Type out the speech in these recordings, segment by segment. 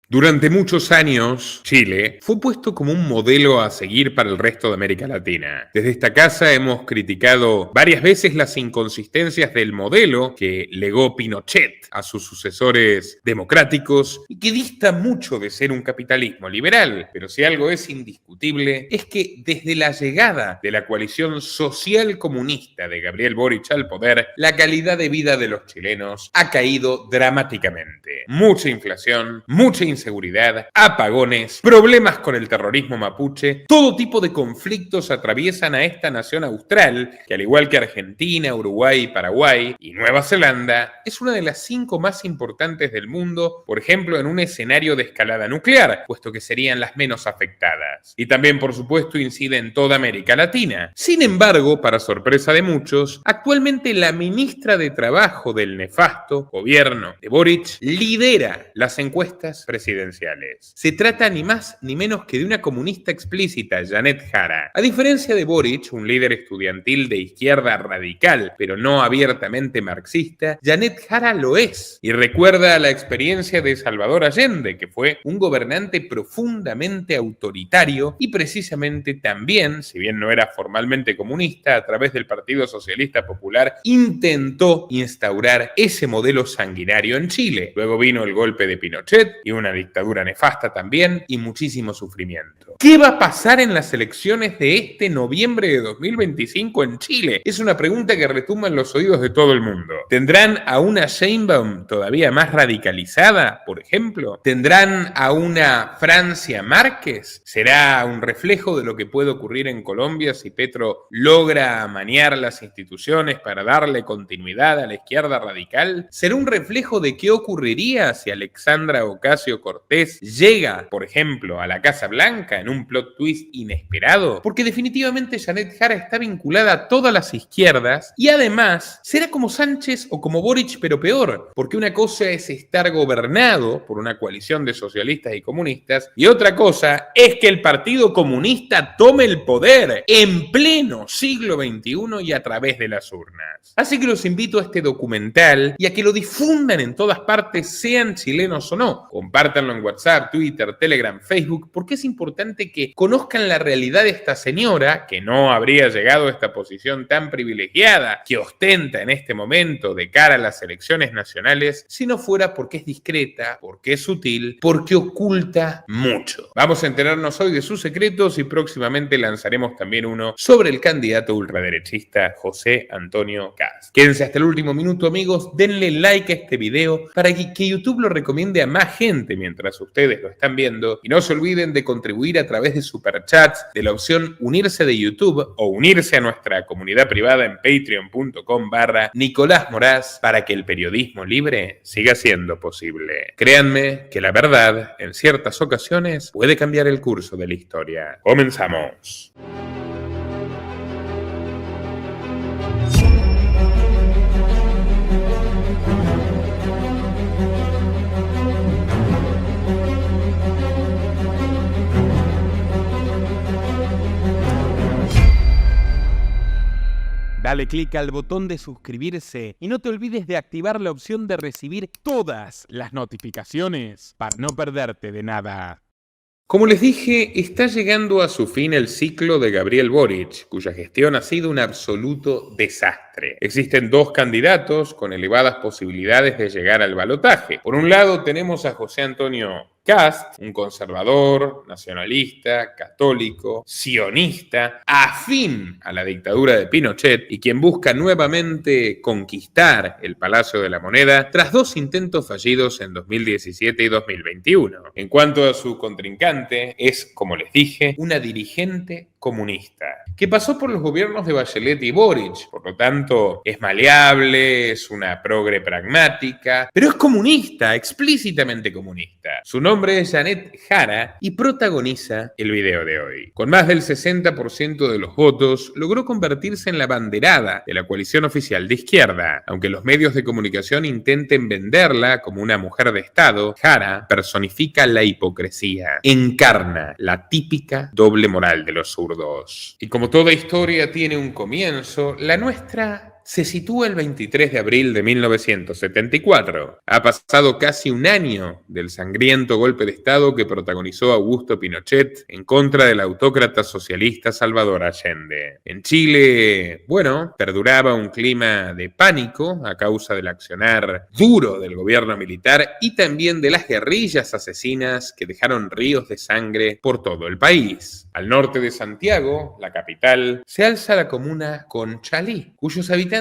Durante muchos años, Chile fue puesto como un modelo a seguir para el resto de América Latina. Desde esta casa hemos criticado varias veces las inconsistencias del modelo que legó Pinochet a sus sucesores democráticos y que dista mucho de ser un capitalismo liberal. Pero si algo es indiscutible, es que desde la llegada de la coalición social comunista de Gabriel Boric al poder, la calidad de vida de los chilenos ha caído dramáticamente. Mucha inflación, mucha inseguridad, apagones, problemas con el terrorismo mapuche, todo tipo de conflictos atraviesan a esta nación austral, que al igual que Argentina, Uruguay, Paraguay y Nueva Zelanda, es una de las 5 más importantes del mundo, por ejemplo, en un escenario de escalada nuclear, puesto que serían las menos afectadas. Y también, por supuesto, incide en toda América Latina. Sin embargo, para sorpresa de muchos, actualmente la ministra de Trabajo del nefasto gobierno de Boric lidera las encuestas presidenciales. Se trata ni más ni menos que de una comunista explícita, Janet Jara. A diferencia de Boric, un líder estudiantil de izquierda radical, pero no abiertamente marxista, Janet Jara lo es. Y recuerda la experiencia de Salvador Allende, que fue un gobernante profundamente autoritario y precisamente también, si bien no era formalmente comunista, a través del Partido Socialista Popular, intentó instaurar ese modelo sanguinario en Chile. Luego vino el golpe de Pinochet y una dictadura nefasta también y muchísimo sufrimiento. ¿Qué va a pasar en las elecciones de este noviembre de 2025 en Chile? Es una pregunta que retumba en los oídos de todo el mundo. ¿Tendrán a una Sheinbaum todavía más radicalizada, por ejemplo? ¿Tendrán a una Francia Márquez? ¿Será un reflejo de lo que puede ocurrir en Colombia si Petro logra amañar las instituciones para darle continuidad a la izquierda radical? ¿Será un reflejo de qué ocurriría si Alexandra Ocasio-Cortez llega, por ejemplo, a la Casa Blanca en un plot twist inesperado? Porque definitivamente Janet Jara está vinculada a todas las izquierdas y además será como Sánchez o como Boric, pero peor, porque una cosa es estar gobernado por una coalición de socialistas y comunistas y otra cosa es que el Partido Comunista tome el poder en pleno siglo XXI y a través de las urnas. Así que los invito a este documental y a que lo difundan en todas partes, sean chilenos o no. Compártanlo en WhatsApp, Twitter, Telegram, Facebook, porque es importante que conozcan la realidad de esta señora, que no habría llegado a esta posición tan privilegiada que ostenta en este momento de cara a las elecciones nacionales, si no fuera porque es discreta, porque es sutil, porque oculta mucho. Vamos a enterarnos hoy de sus secretos y próximamente lanzaremos también uno sobre el candidato ultraderechista José Antonio Kast. Quédense hasta el último minuto, amigos, denle like a este video para que YouTube lo recomiende a más gente mientras ustedes lo están viendo y no se olviden de contribuir a través de superchats, de la opción unirse de YouTube o unirse a nuestra comunidad privada en patreon.com/Nicolás Moraz para que el periodismo libre siga siendo posible. Créanme que la verdad en ciertas ocasiones puede cambiar el curso de la historia. Comenzamos. Dale clic al botón de suscribirse y no te olvides de activar la opción de recibir todas las notificaciones para no perderte de nada. Como les dije, está llegando a su fin el ciclo de Gabriel Boric, cuya gestión ha sido un absoluto desastre. Existen 2 candidatos con elevadas posibilidades de llegar al balotaje. Por un lado tenemos a José Antonio Kast, un conservador, nacionalista, católico, sionista, afín a la dictadura de Pinochet y quien busca nuevamente conquistar el Palacio de la Moneda tras 2 intentos fallidos en 2017 y 2021. En cuanto a su contrincante, es, como les dije, una dirigente comunista, que pasó por los gobiernos de Bachelet y Boric, por lo tanto es maleable, es una progre pragmática, pero es comunista, explícitamente comunista. Su nombre es Janet Jara y protagoniza el video de hoy. Con más del 60% de los votos, logró convertirse en la banderada de la coalición oficial de izquierda. Aunque los medios de comunicación intenten venderla como una mujer de Estado, Jara personifica la hipocresía, encarna la típica doble moral de los zurdos. Y como toda historia tiene un comienzo, la nuestra se sitúa el 23 de abril de 1974. Ha pasado casi un año del sangriento golpe de Estado que protagonizó Augusto Pinochet en contra del autócrata socialista Salvador Allende. En Chile, perduraba un clima de pánico a causa del accionar duro del gobierno militar y también de las guerrillas asesinas que dejaron ríos de sangre por todo el país. Al norte de Santiago, la capital, se alza la comuna Conchalí, cuyos habitantes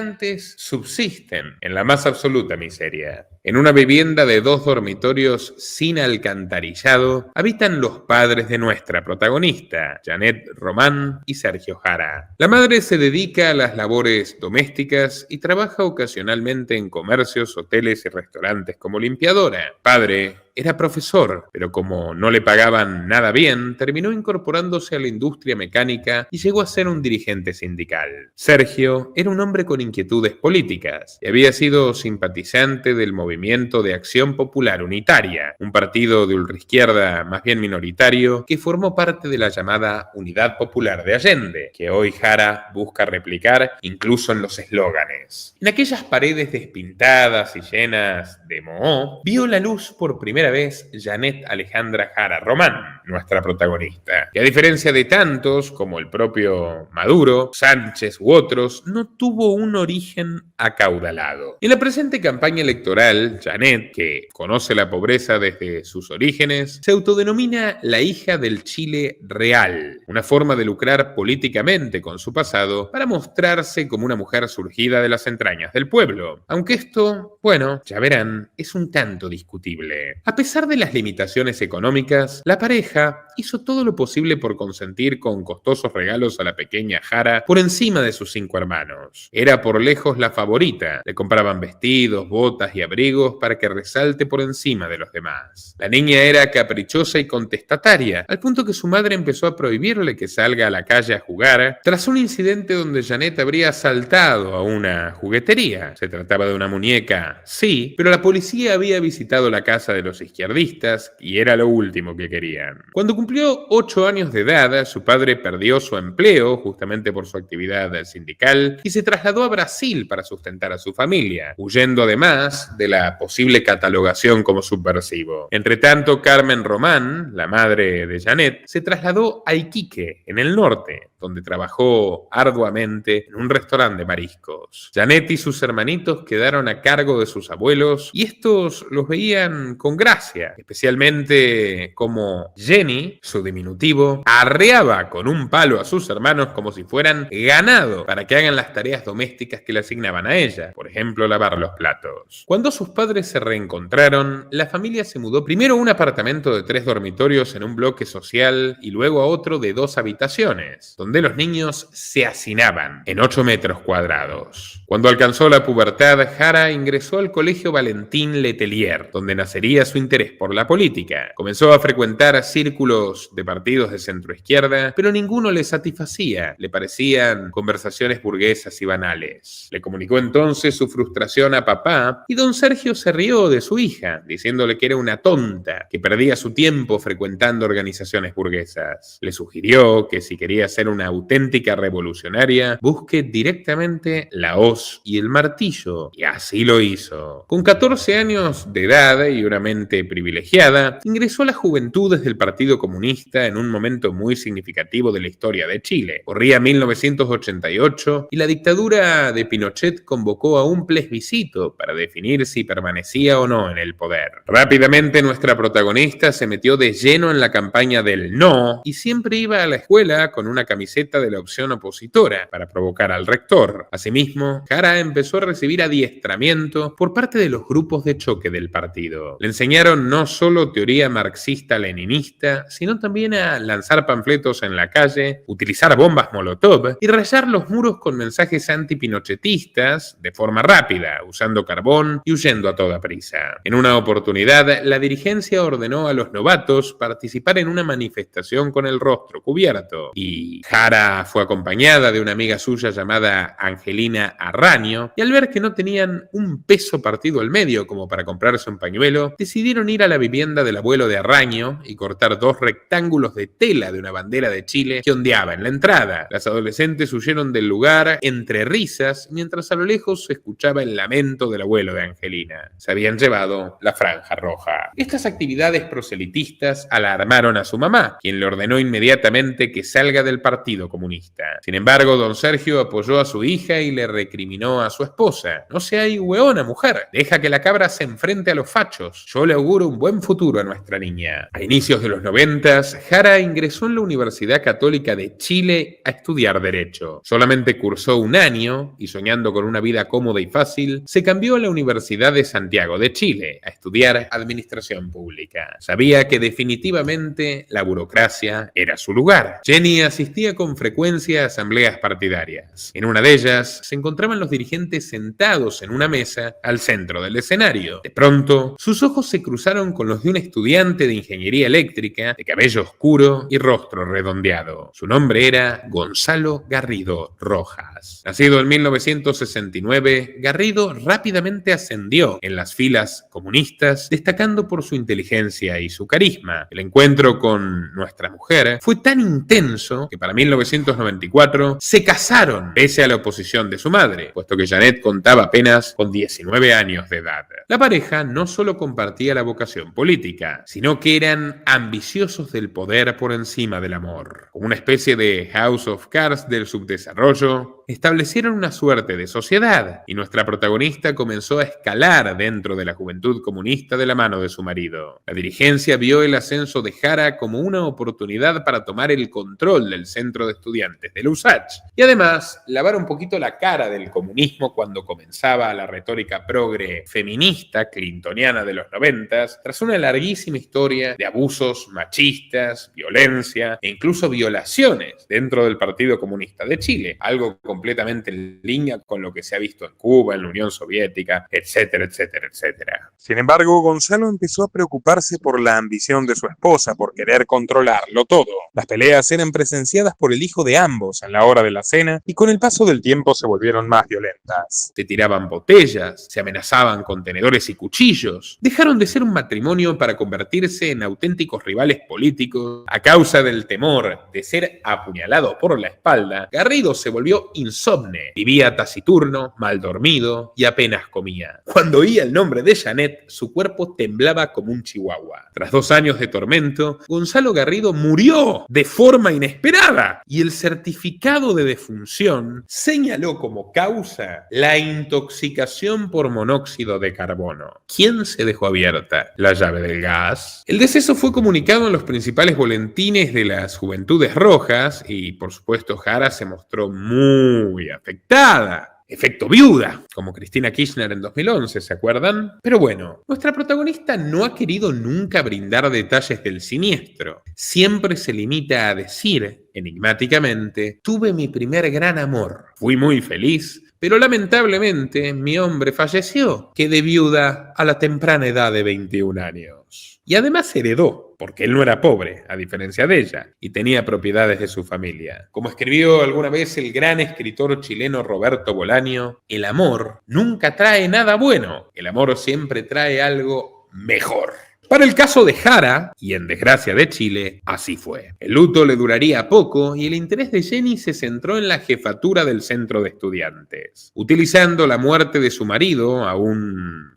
subsisten en la más absoluta miseria. En una vivienda de 2 dormitorios sin alcantarillado habitan los padres de nuestra protagonista, Janet Román y Sergio Jara. La madre se dedica a las labores domésticas y trabaja ocasionalmente en comercios, hoteles y restaurantes como limpiadora. Padre era profesor, pero como no le pagaban nada bien, terminó incorporándose a la industria mecánica y llegó a ser un dirigente sindical. Sergio era un hombre con inquietudes políticas y había sido simpatizante del Movimiento de Acción Popular Unitaria, un partido de ultraizquierda más bien minoritario que formó parte de la llamada Unidad Popular de Allende, que hoy Jara busca replicar incluso en los eslóganes. En aquellas paredes despintadas y llenas de moho, vio la luz por primera vez Janet Alejandra Jara Román, nuestra protagonista, que a diferencia de tantos como el propio Maduro, Sánchez u otros, no tuvo un origen acaudalado. En la presente campaña electoral, Janet, que conoce la pobreza desde sus orígenes, se autodenomina la hija del Chile real, una forma de lucrar políticamente con su pasado para mostrarse como una mujer surgida de las entrañas del pueblo. Aunque esto, ya verán, es un tanto discutible. A pesar de las limitaciones económicas, la pareja hizo todo lo posible por consentir con costosos regalos a la pequeña Jara por encima de sus 5 hermanos. Era por lejos la favorita. Le compraban vestidos, botas y abrigos para que resalte por encima de los demás. La niña era caprichosa y contestataria, al punto que su madre empezó a prohibirle que salga a la calle a jugar tras un incidente donde Janet habría asaltado a una juguetería. Se trataba de una muñeca, sí, pero la policía había visitado la casa de los izquierdistas y era lo último que querían. Cuando cumplió 8 años de edad, su padre perdió su empleo justamente por su actividad sindical y se trasladó a Brasil para sustentar a su familia, huyendo además de la posible catalogación como subversivo. Entretanto, Carmen Román, la madre de Janet, se trasladó a Iquique, en el norte, donde trabajó arduamente en un restaurante de mariscos. Janet y sus hermanitos quedaron a cargo de sus abuelos y estos los veían con gracia, especialmente como Jenny, su diminutivo, arreaba con un palo a sus hermanos como si fueran ganado para que hagan las tareas domésticas que le asignaban a ella, por ejemplo, lavar los platos. Cuando sus padres se reencontraron, la familia se mudó primero a un apartamento de 3 dormitorios en un bloque social y luego a otro de 2 habitaciones, donde los niños se hacinaban en 8 metros cuadrados. Cuando alcanzó la pubertad, Jara ingresó al colegio Valentín Letelier, donde nacería su interés por la política. Comenzó a frecuentar círculos de partidos de centroizquierda, pero ninguno le satisfacía. Le parecían conversaciones burguesas y banales. Le comunicó entonces su frustración a papá y don Sergio se rió de su hija, diciéndole que era una tonta, que perdía su tiempo frecuentando organizaciones burguesas. Le sugirió que si quería ser una auténtica revolucionaria, busque directamente la hoz y el martillo, y así lo hizo. Con 14 años de edad y una mente privilegiada, ingresó a las juventudes del Partido Comunista en un momento muy significativo de la historia de Chile. Corría 1988 y la dictadura de Pinochet convocó a un plebiscito para definir si permanecía o no en el poder. Rápidamente nuestra protagonista se metió de lleno en la campaña del no y siempre iba a la escuela con una camiseta de la opción opositora para provocar al rector. Asimismo, Jara empezó a recibir adiestramiento por parte de los grupos de choque del partido. Le enseñaron no solo teoría marxista-leninista, sino también a lanzar panfletos en la calle, utilizar bombas molotov y rayar los muros con mensajes antipinochetistas de forma rápida, usando carbón y huyendo a toda prisa. En una oportunidad, la dirigencia ordenó a los novatos participar en una manifestación con el rostro cubierto y Jara fue acompañada de una amiga suya llamada Angelina Arraño y al ver que no tenían un peso partido al medio como para comprarse un pañuelo, decidieron ir a la vivienda del abuelo de Arraño y cortar 2 rectángulos de tela de una bandera de Chile que ondeaba en la entrada. Las adolescentes huyeron del lugar entre risas, mientras a lo lo lejos se escuchaba el lamento del abuelo de Angelina. Se habían llevado la franja roja. Estas actividades proselitistas alarmaron a su mamá, quien le ordenó inmediatamente que salga del Partido Comunista. Sin embargo, don Sergio apoyó a su hija y le recriminó a su esposa: no seas hueona, mujer, deja que la cabra se enfrente a los fachos. Yo le auguro un buen futuro a nuestra niña. A inicios de los 90, Jara ingresó en la Universidad Católica de Chile a estudiar Derecho. Solamente cursó un año y, soñando con una vida cómoda y fácil, se cambió a la Universidad de Santiago de Chile a estudiar Administración Pública. Sabía que definitivamente la burocracia era su lugar. Jenny asistía con frecuencia a asambleas partidarias. En una de ellas se encontraban los dirigentes sentados en una mesa al centro del escenario. De pronto, sus ojos se cruzaron con los de un estudiante de ingeniería eléctrica, de cabello oscuro y rostro redondeado. Su nombre era Gonzalo Garrido Rojas. Nacido en 1969, Garrido rápidamente ascendió en las filas comunistas, destacando por su inteligencia y su carisma. El encuentro con nuestra mujer fue tan intenso que para 1994 se casaron, pese a la oposición de su madre, puesto que Janet contaba apenas con 19 años de edad. La pareja no solo compartía la vocación política, sino que eran ambiciosos del poder por encima del amor. Como una especie de House of Cards del subdesarrollo, establecieron una suerte de sociedad y nuestra protagonista comenzó a escalar dentro de la juventud comunista de la mano de su marido. La dirigencia vio el ascenso de Jara como una oportunidad para tomar el control del centro de estudiantes de la USACH y además lavar un poquito la cara del comunismo cuando comenzaba la retórica progre feminista clintoniana de los 90, tras una larguísima historia de abusos machistas, violencia e incluso violaciones dentro del Partido Comunista de Chile, algo completamente en línea con lo que se ha visto en Cuba, en la Unión Soviética, etcétera, etcétera, etcétera. Sin embargo, Gonzalo empezó a preocuparse por la ambición de su esposa, por querer controlarlo todo. Las peleas eran presenciadas por el hijo de ambos en la hora de la cena y con el paso del tiempo se volvieron más violentas. Se tiraban botellas, se amenazaban con tenedores y cuchillos. Dejaron de ser un matrimonio para convertirse en auténticos rivales políticos. A causa del temor de ser apuñalado por la espalda, Garrido se volvió insomne. Vivía taciturno, mal dormido y apenas comía. Cuando oía el nombre de Janet, su cuerpo temblaba como un chihuahua. Tras 2 años de tormento, Gonzalo Garrido murió de forma inesperada y el certificado de defunción señaló como causa la intoxicación por monóxido de carbono. ¿Quién se dejó abierta la llave del gas? El deceso fue comunicado en los principales boletines de las Juventudes Rojas y, por supuesto, Jara se mostró muy afectada. Efecto viuda, como Cristina Kirchner en 2011, ¿se acuerdan? Pero bueno, nuestra protagonista no ha querido nunca brindar detalles del siniestro. Siempre se limita a decir, enigmáticamente, tuve mi primer gran amor. Fui muy feliz, pero lamentablemente mi hombre falleció. Quedé viuda a la temprana edad de 21 años. Y además heredó, porque él no era pobre, a diferencia de ella, y tenía propiedades de su familia. Como escribió alguna vez el gran escritor chileno Roberto Bolaño, el amor nunca trae nada bueno, el amor siempre trae algo mejor. Para el caso de Jara, y en desgracia de Chile, así fue. El luto le duraría poco y el interés de Jenny se centró en la jefatura del centro de estudiantes. Utilizando la muerte de su marido, aún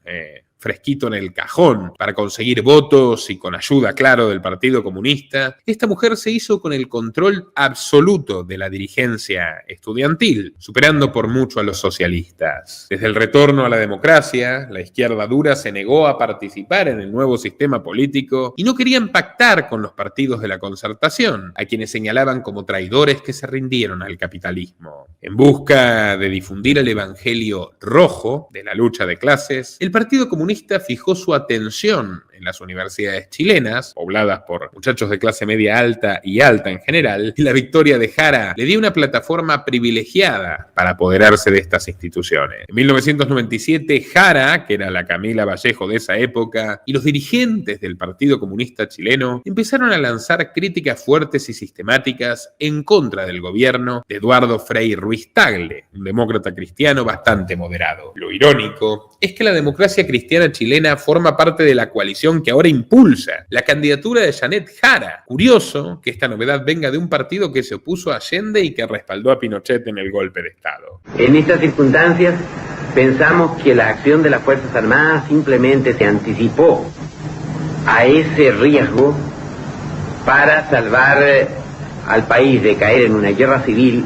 fresquito en el cajón, para conseguir votos y con ayuda, claro, del Partido Comunista, esta mujer se hizo con el control absoluto de la dirigencia estudiantil, superando por mucho a los socialistas. Desde el retorno a la democracia, la izquierda dura se negó a participar en el nuevo sistema político y no querían pactar con los partidos de la Concertación, a quienes señalaban como traidores que se rindieron al capitalismo. En busca de difundir el evangelio rojo de la lucha de clases, el Partido Comunista fijó su atención en las universidades chilenas, pobladas por muchachos de clase media alta y alta en general, y la victoria de Jara le dio una plataforma privilegiada para apoderarse de estas instituciones. En 1997, Jara, que era la Camila Vallejo de esa época, y los dirigentes del Partido Comunista chileno empezaron a lanzar críticas fuertes y sistemáticas en contra del gobierno de Eduardo Frei Ruiz Tagle, un demócrata cristiano bastante moderado. Lo irónico es que la democracia cristiana chilena forma parte de la coalición decisión que ahora impulsa la candidatura de Janet Jara. Curioso que esta novedad venga de un partido que se opuso a Allende y que respaldó a Pinochet en el golpe de Estado. En estas circunstancias, pensamos que la acción de las Fuerzas Armadas simplemente se anticipó a ese riesgo para salvar al país de caer en una guerra civil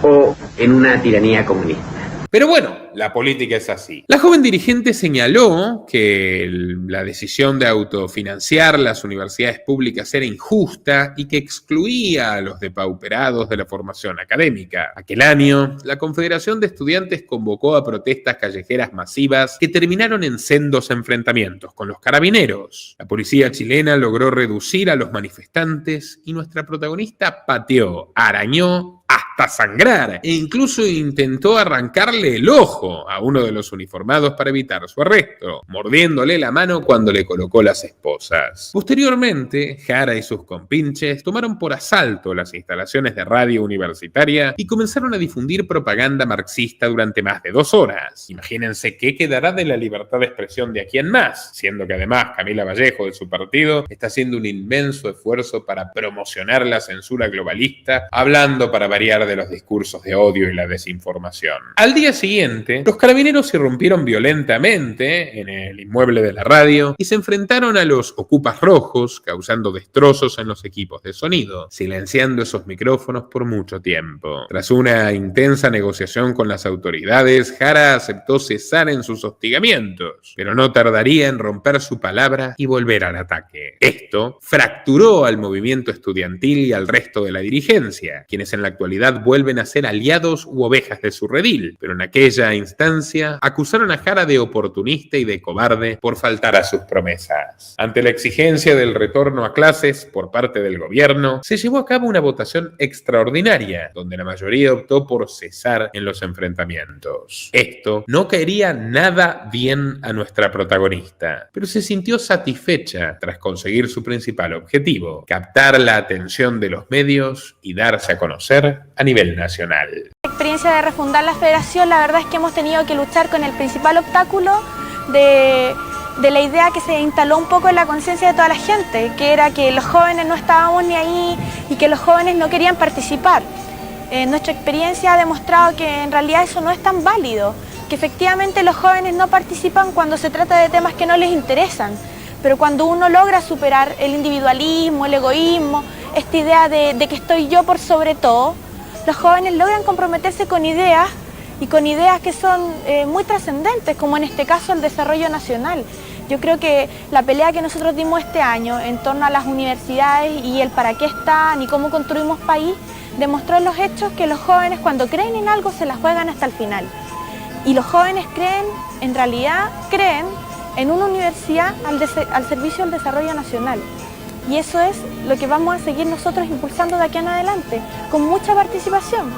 o en una tiranía comunista. Pero bueno, la política es así. La joven dirigente señaló que la decisión de autofinanciar las universidades públicas era injusta y que excluía a los depauperados de la formación académica. Aquel año, la Confederación de Estudiantes convocó a protestas callejeras masivas que terminaron en sendos enfrentamientos con los carabineros. La policía chilena logró reducir a los manifestantes y nuestra protagonista pateó, arañó, hasta sangrar, e incluso intentó arrancarle el ojo a uno de los uniformados para evitar su arresto, mordiéndole la mano cuando le colocó las esposas. Posteriormente, Jara y sus compinches tomaron por asalto las instalaciones de radio universitaria y comenzaron a difundir propaganda marxista durante más de 2 horas. Imagínense qué quedará de la libertad de expresión de aquí en más, siendo que además Camila Vallejo de su partido está haciendo un inmenso esfuerzo para promocionar la censura globalista, hablando para variar de los discursos de odio y la desinformación. Al día siguiente, los carabineros irrumpieron violentamente en el inmueble de la radio y se enfrentaron a los ocupas rojos, causando destrozos en los equipos de sonido, silenciando esos micrófonos por mucho tiempo. Tras una intensa negociación con las autoridades, Jara aceptó cesar en sus hostigamientos, pero no tardaría en romper su palabra y volver al ataque. Esto fracturó al movimiento estudiantil y al resto de la dirigencia, quienes en la actualidad vuelven a ser aliados u ovejas de su redil, pero en aquella instancia acusaron a Jara de oportunista y de cobarde por faltar a sus promesas. Ante la exigencia del retorno a clases por parte del gobierno, se llevó a cabo una votación extraordinaria, donde la mayoría optó por cesar en los enfrentamientos. Esto no caería nada bien a nuestra protagonista, pero se sintió satisfecha tras conseguir su principal objetivo: captar la atención de los medios y darse a conocer a nivel nacional. La experiencia de refundar la federación, la verdad es que hemos tenido que luchar con el principal obstáculo de la idea que se instaló un poco en la conciencia de toda la gente, que era que los jóvenes no estábamos ni ahí y que los jóvenes no querían participar. Nuestra experiencia ha demostrado que en realidad eso no es tan válido, que efectivamente los jóvenes no participan cuando se trata de temas que no les interesan, pero cuando uno logra superar el individualismo, el egoísmo, esta idea de que estoy yo por sobre todo, los jóvenes logran comprometerse con ideas y con ideas que son muy trascendentes, como en este caso el desarrollo nacional. Yo creo que la pelea que nosotros dimos este año en torno a las universidades y el para qué están y cómo construimos país, demostró en los hechos que los jóvenes cuando creen en algo se la juegan hasta el final. Y los jóvenes creen, en realidad creen en una universidad al servicio del desarrollo nacional. Y eso es lo que vamos a seguir nosotros impulsando de aquí en adelante, con mucha participación.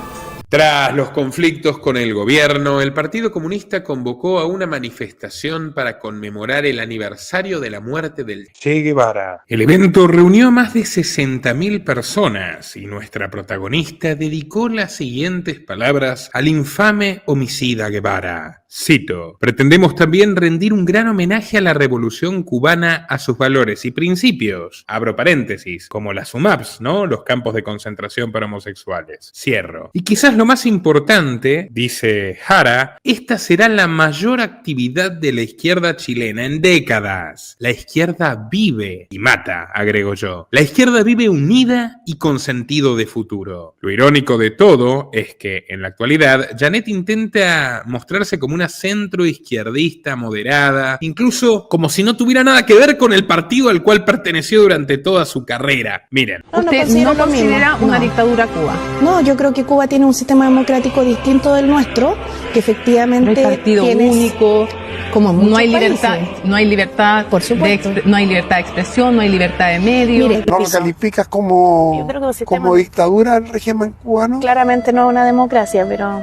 Tras los conflictos con el gobierno, el Partido Comunista convocó a una manifestación para conmemorar el aniversario de la muerte del Che Guevara. El evento reunió a más de 60.000 personas y nuestra protagonista dedicó las siguientes palabras al infame homicida Guevara. Cito: pretendemos también rendir un gran homenaje a la revolución cubana, a sus valores y principios, abro paréntesis, como las UMAPs, ¿no? Los campos de concentración para homosexuales, cierro. Y quizás lo más importante, dice Jara, esta será la mayor actividad de la izquierda chilena en décadas. La izquierda vive y mata, agrego yo. La izquierda vive unida y con sentido de futuro. Lo irónico de todo es que, en la actualidad, Janet intenta mostrarse como una centroizquierdista moderada, incluso como si no tuviera nada que ver con el partido al cual perteneció durante toda su carrera. Miren. ¿Usted no considera una dictadura Cuba? No, yo creo que Cuba tiene un sistema democrático distinto del nuestro, que efectivamente no hay partido único, como no hay libertad, países. no hay libertad, por supuesto, no hay libertad de expresión, no hay libertad de medios. Mire, ¿No lo calificas como dictadura el régimen cubano? Claramente no es una democracia, pero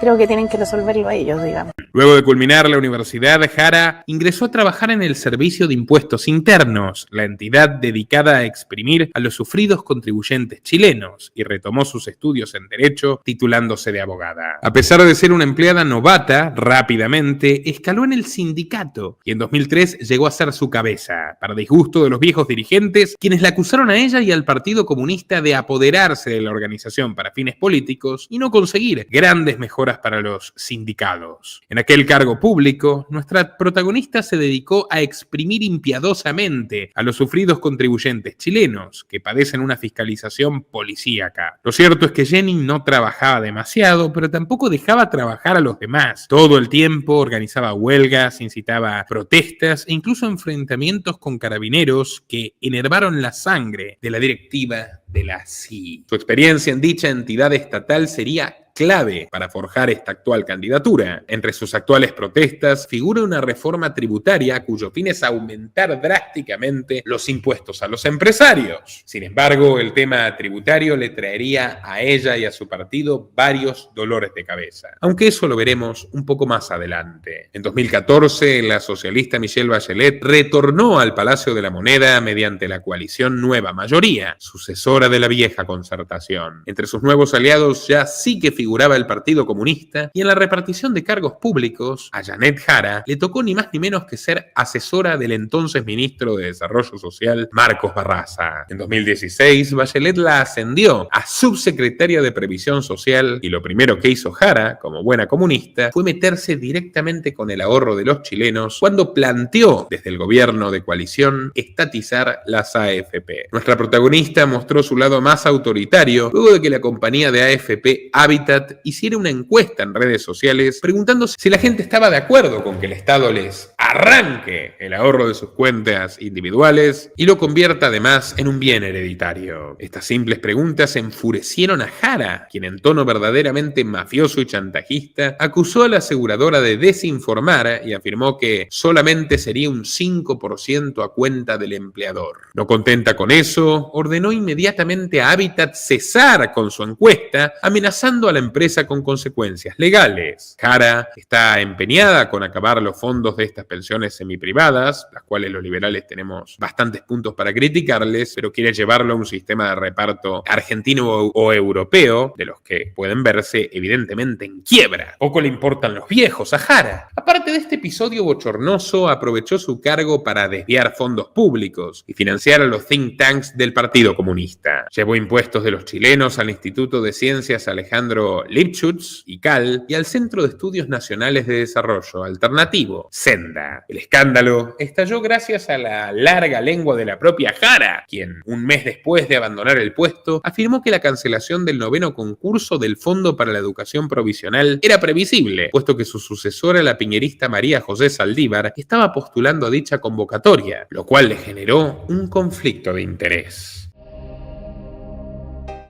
creo que tienen que resolverlo ellos, digamos. Luego de culminar la universidad, Jara ingresó a trabajar en el Servicio de Impuestos Internos, la entidad dedicada a exprimir a los sufridos contribuyentes chilenos, y retomó sus estudios en Derecho, titulándose de abogada. A pesar de ser una empleada novata, rápidamente escaló en el sindicato y en 2003 llegó a ser su cabeza, para disgusto de los viejos dirigentes, quienes la acusaron a ella y al Partido Comunista de apoderarse de la organización para fines políticos y no conseguir grandes mejoras para los sindicados. En aquel cargo público, nuestra protagonista se dedicó a exprimir impiadosamente a los sufridos contribuyentes chilenos que padecen una fiscalización policíaca. Lo cierto es que Jenny no trabajaba demasiado, pero tampoco dejaba trabajar a los demás. Todo el tiempo organizaba huelgas, incitaba protestas e incluso enfrentamientos con carabineros que enervaron la sangre de la directiva de la CI. Su experiencia en dicha entidad estatal sería clave para forjar esta actual candidatura. Entre sus actuales protestas figura una reforma tributaria cuyo fin es aumentar drásticamente los impuestos a los empresarios. Sin embargo, el tema tributario le traería a ella y a su partido varios dolores de cabeza, aunque eso lo veremos un poco más adelante. En 2014, la socialista Michelle Bachelet retornó al Palacio de la Moneda mediante la coalición Nueva Mayoría, sucesora de la vieja Concertación. Entre sus nuevos aliados ya sí que figuraba el Partido Comunista, y en la repartición de cargos públicos, a Janet Jara le tocó ni más ni menos que ser asesora del entonces ministro de Desarrollo Social, Marcos Barraza. En 2016, Bachelet la ascendió a subsecretaria de Previsión Social, y lo primero que hizo Jara, como buena comunista, fue meterse directamente con el ahorro de los chilenos cuando planteó desde el gobierno de coalición estatizar las AFP. Nuestra protagonista mostró su lado más autoritario luego de que la compañía de AFP Habitat hiciera una encuesta en redes sociales preguntando si la gente estaba de acuerdo con que el Estado les arranque el ahorro de sus cuentas individuales y lo convierta además en un bien hereditario. Estas simples preguntas enfurecieron a Jara, quien en tono verdaderamente mafioso y chantajista acusó a la aseguradora de desinformar y afirmó que solamente sería un 5% a cuenta del empleador. No contenta con eso, ordenó inmediatamente a Habitat cesar con su encuesta, amenazando a la empresa con consecuencias legales. Jara está empeñada con acabar los fondos de estas pensiones semiprivadas, las cuales los liberales tenemos bastantes puntos para criticarles, pero quiere llevarlo a un sistema de reparto argentino o europeo, de los que pueden verse evidentemente en quiebra. Poco le importan los viejos a Jara. Aparte de este episodio bochornoso, aprovechó su cargo para desviar fondos públicos y financiar a los think tanks del Partido Comunista. Llevó impuestos de los chilenos al Instituto de Ciencias Alejandro Lipschutz, ICAL, y al Centro de Estudios Nacionales de Desarrollo Alternativo, Senda. El escándalo estalló gracias a la larga lengua de la propia Jara, quien, un mes después de abandonar el puesto, afirmó que la cancelación del 9º concurso del Fondo para la Educación Provisional era previsible, puesto que su sucesora, la piñerista María José Saldívar, estaba postulando a dicha convocatoria, lo cual le generó un conflicto de interés.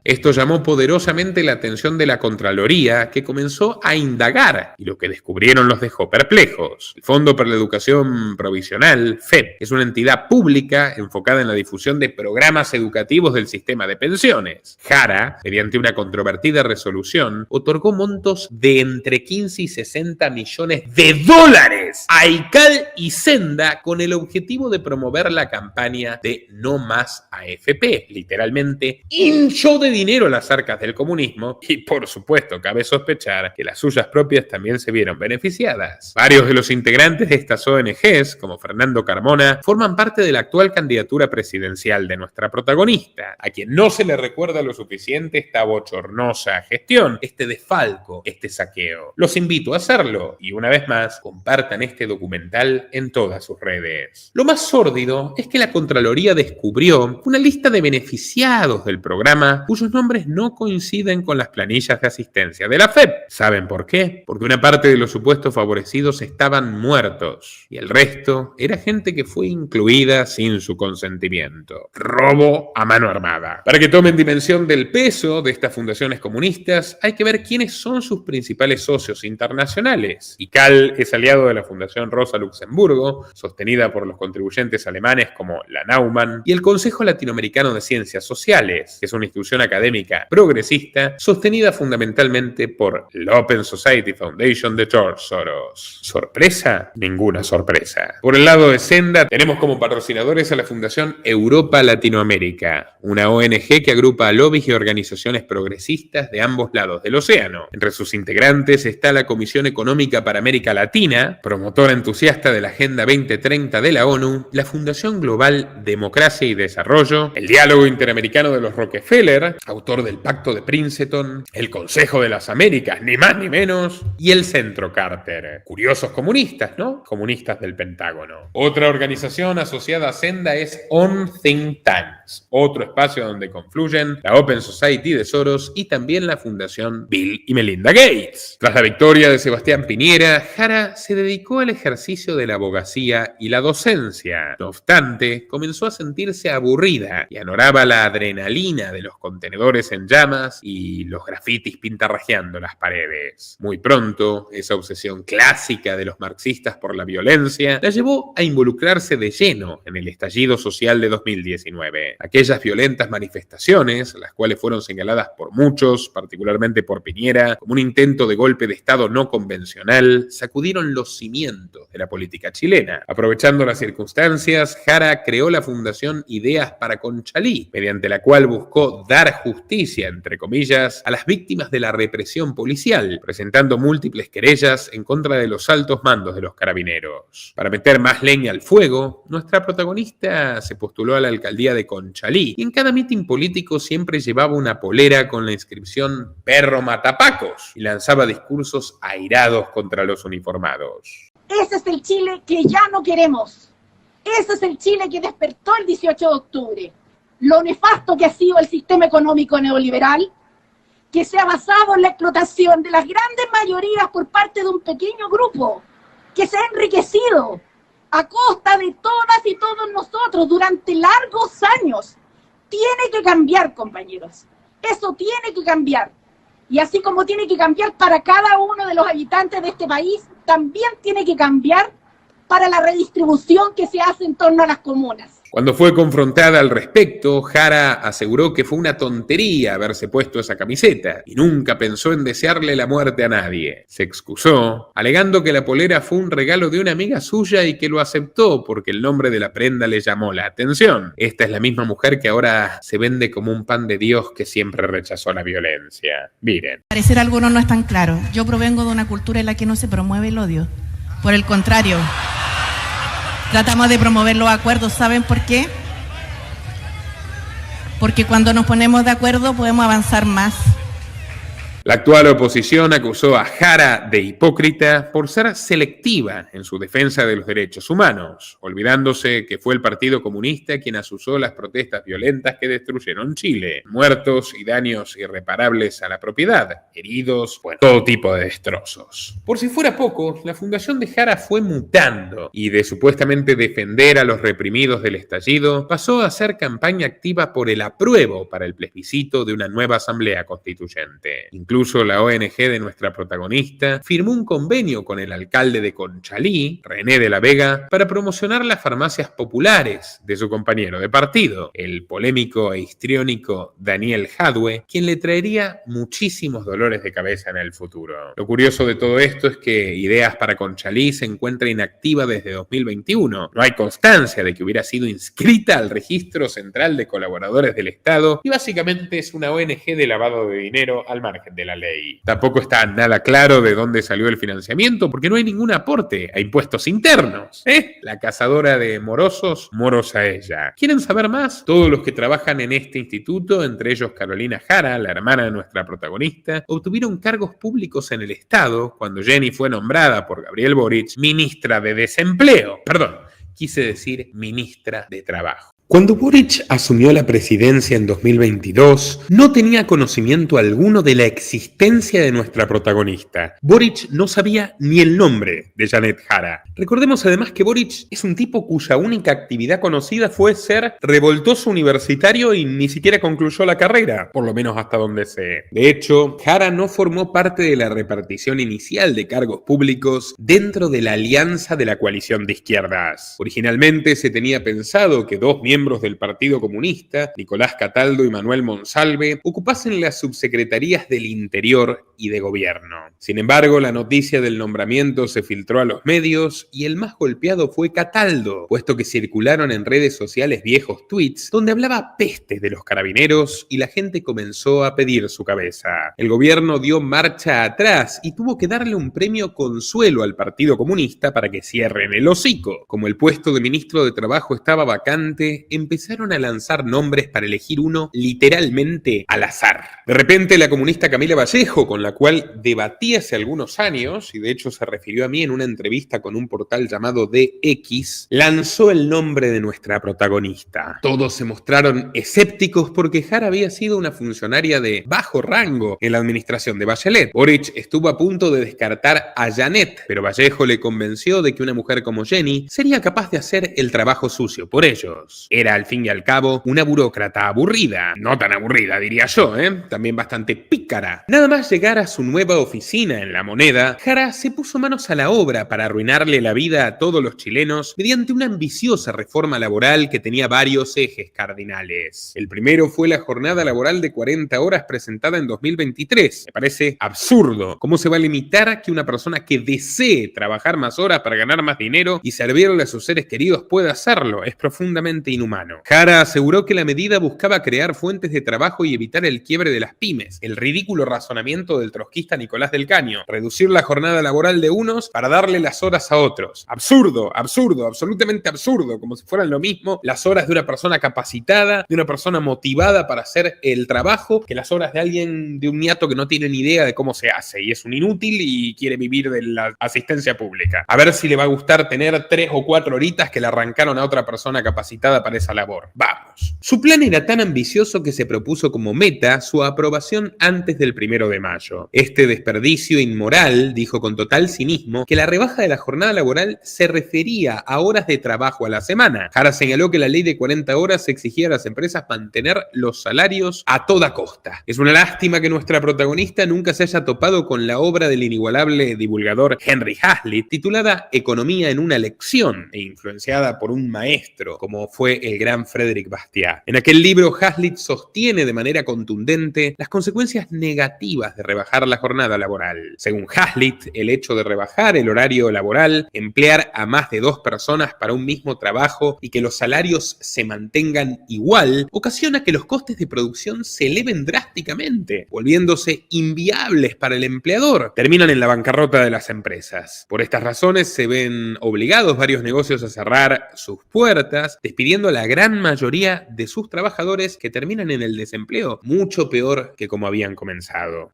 Esto llamó poderosamente la atención de la Contraloría, que comenzó a indagar, y lo que descubrieron los dejó perplejos. El Fondo para la Educación Provisional, FEP, es una entidad pública enfocada en la difusión de programas educativos del sistema de pensiones. Jara, mediante una controvertida resolución, otorgó montos de entre 15 y 60 millones de dólares a ICAL y Senda con el objetivo de promover la campaña de No Más AFP. Literalmente, hinchó de dinero a las arcas del comunismo y, por supuesto, cabe sospechar que las suyas propias también se vieron beneficiadas. Varios de los integrantes de estas ONGs, como Fernando Carmona, forman parte de la actual candidatura presidencial de nuestra protagonista, a quien no se le recuerda lo suficiente esta bochornosa gestión, este desfalco, este saqueo. Los invito a hacerlo y, una vez más, compartan este documental en todas sus redes. Lo más sórdido es que la Contraloría descubrió una lista de beneficiados del programa cuyos nombres no coinciden con las planillas de asistencia de la FEP. ¿Saben por qué? Porque una parte de los supuestos favorecidos estaban muertos y el resto era gente que fue incluida sin su consentimiento. Robo a mano armada. Para que tomen dimensión del peso de estas fundaciones comunistas, hay que ver quiénes son sus principales socios internacionales. ICAL es aliado de la Fundación Rosa Luxemburgo, sostenida por los contribuyentes alemanes como la Naumann, y el Consejo Latinoamericano de Ciencias Sociales, que es una institución académica académica progresista sostenida fundamentalmente por la Open Society Foundation de George Soros. ¿Sorpresa? Ninguna sorpresa. Por el lado de Senda tenemos como patrocinadores a la Fundación Europa Latinoamérica, una ONG que agrupa a lobbies y organizaciones progresistas de ambos lados del océano. Entre sus integrantes está la Comisión Económica para América Latina, promotora entusiasta de la Agenda 2030 de la ONU, la Fundación Global Democracia y Desarrollo, el Diálogo Interamericano de los Rockefeller, autor del Pacto de Princeton, el Consejo de las Américas, ni más ni menos, y el Centro Carter. Curiosos comunistas, ¿no? Comunistas del Pentágono. Otra organización asociada a Senda es On Think Tanks, otro espacio donde confluyen la Open Society de Soros y también la Fundación Bill y Melinda Gates. Tras la victoria de Sebastián Piñera, Jara se dedicó al ejercicio de la abogacía y la docencia. No obstante, comenzó a sentirse aburrida y anoraba la adrenalina de los contenedores en llamas y los grafitis pintarrajeando las paredes. Muy pronto, esa obsesión clásica de los marxistas por la violencia la llevó a involucrarse de lleno en el estallido social de 2019. Aquellas violentas manifestaciones, las cuales fueron señaladas por muchos, particularmente por Piñera, como un intento de golpe de Estado no convencional, sacudieron los cimientos de la política chilena. Aprovechando las circunstancias, Jara creó la Fundación Ideas para Conchalí, mediante la cual buscó dar justicia, entre comillas, a las víctimas de la represión policial, presentando múltiples querellas en contra de los altos mandos de los carabineros. Para meter más leña al fuego, nuestra protagonista se postuló a la alcaldía de Conchalí y en cada mitin político siempre llevaba una polera con la inscripción "Perro Matapacos" y lanzaba discursos airados contra los uniformados. Ese es el Chile que ya no queremos. Ese es el Chile que despertó el 18 de octubre. Lo nefasto que ha sido el sistema económico neoliberal, que se ha basado en la explotación de las grandes mayorías por parte de un pequeño grupo, que se ha enriquecido a costa de todas y todos nosotros durante largos años. Tiene que cambiar, compañeros. Eso tiene que cambiar. Y así como tiene que cambiar para cada uno de los habitantes de este país, también tiene que cambiar para la redistribución que se hace en torno a las comunas. Cuando fue confrontada al respecto, Jara aseguró que fue una tontería haberse puesto esa camiseta y nunca pensó en desearle la muerte a nadie. Se excusó, alegando que la polera fue un regalo de una amiga suya y que lo aceptó porque el nombre de la prenda le llamó la atención. Esta es la misma mujer que ahora se vende como un pan de Dios que siempre rechazó la violencia. Miren. Al parecer algunos no están claros. Yo provengo de una cultura en la que no se promueve el odio. Por el contrario, tratamos de promover los acuerdos. ¿Saben por qué? Porque cuando nos ponemos de acuerdo podemos avanzar más. La actual oposición acusó a Jara de hipócrita por ser selectiva en su defensa de los derechos humanos, olvidándose que fue el Partido Comunista quien azuzó las protestas violentas que destruyeron Chile. Muertos y daños irreparables a la propiedad, heridos, bueno, todo tipo de destrozos. Por si fuera poco, la fundación de Jara fue mutando y de supuestamente defender a los reprimidos del estallido, pasó a hacer campaña activa por el apruebo para el plebiscito de una nueva asamblea constituyente. Incluso la ONG de nuestra protagonista firmó un convenio con el alcalde de Conchalí, René de la Vega, para promocionar las farmacias populares de su compañero de partido, el polémico e histriónico Daniel Jadwe, quien le traería muchísimos dolores de cabeza en el futuro. Lo curioso de todo esto es que Ideas para Conchalí se encuentra inactiva desde 2021. No hay constancia de que hubiera sido inscrita al Registro Central de Colaboradores del Estado y básicamente es una ONG de lavado de dinero al margen de la ley. Tampoco está nada claro de dónde salió el financiamiento porque no hay ningún aporte a impuestos internos. La cazadora de morosos, moros a ella. ¿Quieren saber más? Todos los que trabajan en este instituto, entre ellos Carolina Jara, la hermana de nuestra protagonista, obtuvieron cargos públicos en el Estado cuando Jenny fue nombrada por Gabriel Boric ministra de Desempleo. Perdón, quise decir ministra de Trabajo. Cuando Boric asumió la presidencia en 2022, no tenía conocimiento alguno de la existencia de nuestra protagonista. Boric no sabía ni el nombre de Janet Jara. Recordemos además que Boric es un tipo cuya única actividad conocida fue ser revoltoso universitario y ni siquiera concluyó la carrera, por lo menos hasta donde sé. De hecho, Jara no formó parte de la repartición inicial de cargos públicos dentro de la alianza de la coalición de izquierdas. Originalmente se tenía pensado que dos miembros miembros del Partido Comunista, Nicolás Cataldo y Manuel Monsalve, ocupasen las subsecretarías del Interior y de Gobierno. Sin embargo, la noticia del nombramiento se filtró a los medios y el más golpeado fue Cataldo, puesto que circularon en redes sociales viejos tweets donde hablaba peste de los carabineros y la gente comenzó a pedir su cabeza. El gobierno dio marcha atrás y tuvo que darle un premio consuelo al Partido Comunista para que cierren el hocico. Como el puesto de ministro de Trabajo estaba vacante, empezaron a lanzar nombres para elegir uno literalmente al azar. De repente, la comunista Camila Vallejo, con la cual debatí hace algunos años, y de hecho se refirió a mí en una entrevista con un portal llamado DX, lanzó el nombre de nuestra protagonista. Todos se mostraron escépticos porque Jara había sido una funcionaria de bajo rango en la administración de Bachelet. Boric estuvo a punto de descartar a Janet, pero Vallejo le convenció de que una mujer como Jenny sería capaz de hacer el trabajo sucio por ellos. Era al fin y al cabo una burócrata aburrida. No tan aburrida, diría yo, también bastante pícara. Nada más llegar a su nueva oficina en La Moneda, Jara se puso manos a la obra para arruinarle la vida a todos los chilenos mediante una ambiciosa reforma laboral que tenía varios ejes cardinales. El primero fue la jornada laboral de 40 horas presentada en 2023. Me parece absurdo. ¿Cómo se va a limitar que una persona que desee trabajar más horas para ganar más dinero y servirle a sus seres queridos pueda hacerlo? Es profundamente inhumano. Jara aseguró que la medida buscaba crear fuentes de trabajo y evitar el quiebre de las pymes. El ridículo razonamiento del trotskista Nicolás del Caño. Reducir la jornada laboral de unos para darle las horas a otros. Absurdo, absurdo, absolutamente absurdo. Como si fueran lo mismo las horas de una persona capacitada, de una persona motivada para hacer el trabajo, que las horas de alguien, de un niato que no tiene ni idea de cómo se hace y es un inútil y quiere vivir de la asistencia pública. A ver si le va a gustar tener 3 o 4 horitas que le arrancaron a otra persona capacitada para esa labor. Vamos. Su plan era tan ambicioso que se propuso como meta su aprobación antes del 1 de mayo. Este desperdicio inmoral dijo con total cinismo que la rebaja de la jornada laboral se refería a horas de trabajo a la semana. Jara señaló que la ley de 40 horas exigía a las empresas mantener los salarios a toda costa. Es una lástima que nuestra protagonista nunca se haya topado con la obra del inigualable divulgador Henry Hazlitt, titulada Economía en una lección e influenciada por un maestro como fue el gran Frédéric Bastiat. En aquel libro, Hazlitt sostiene de manera contundente las consecuencias negativas de rebajar la jornada laboral. Según Hazlitt, el hecho de rebajar el horario laboral, emplear a más de 2 personas para un mismo trabajo y que los salarios se mantengan igual, ocasiona que los costes de producción se eleven drásticamente, volviéndose inviables para el empleador. Terminan en la bancarrota de las empresas. Por estas razones se ven obligados varios negocios a cerrar sus puertas, despidiendo a la gran mayoría de sus trabajadores que terminan en el desempleo, mucho peor que como habían comenzado.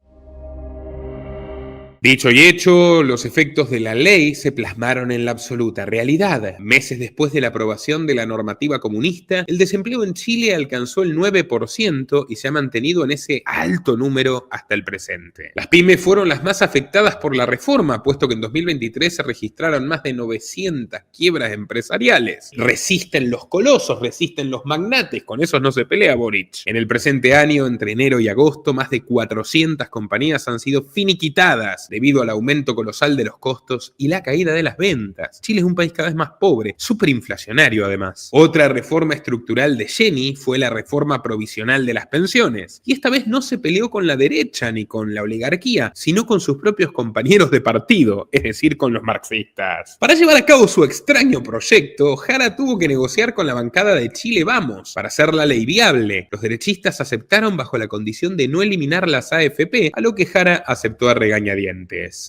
Dicho y hecho, los efectos de la ley se plasmaron en la absoluta realidad. Meses después de la aprobación de la normativa comunista, el desempleo en Chile alcanzó el 9% y se ha mantenido en ese alto número hasta el presente. Las pymes fueron las más afectadas por la reforma, puesto que en 2023 se registraron más de 900 quiebras empresariales. Resisten los colosos, resisten los magnates, con esos no se pelea Boric. En el presente año, entre enero y agosto, más de 400 compañías han sido finiquitadas debido al aumento colosal de los costos y la caída de las ventas. Chile es un país cada vez más pobre, superinflacionario además. Otra reforma estructural de Jenny fue la reforma provisional de las pensiones. Y esta vez no se peleó con la derecha ni con la oligarquía, sino con sus propios compañeros de partido, es decir, con los marxistas. Para llevar a cabo su extraño proyecto, Jara tuvo que negociar con la bancada de Chile Vamos para hacer la ley viable. Los derechistas aceptaron bajo la condición de no eliminar las AFP, a lo que Jara aceptó a regañadientes.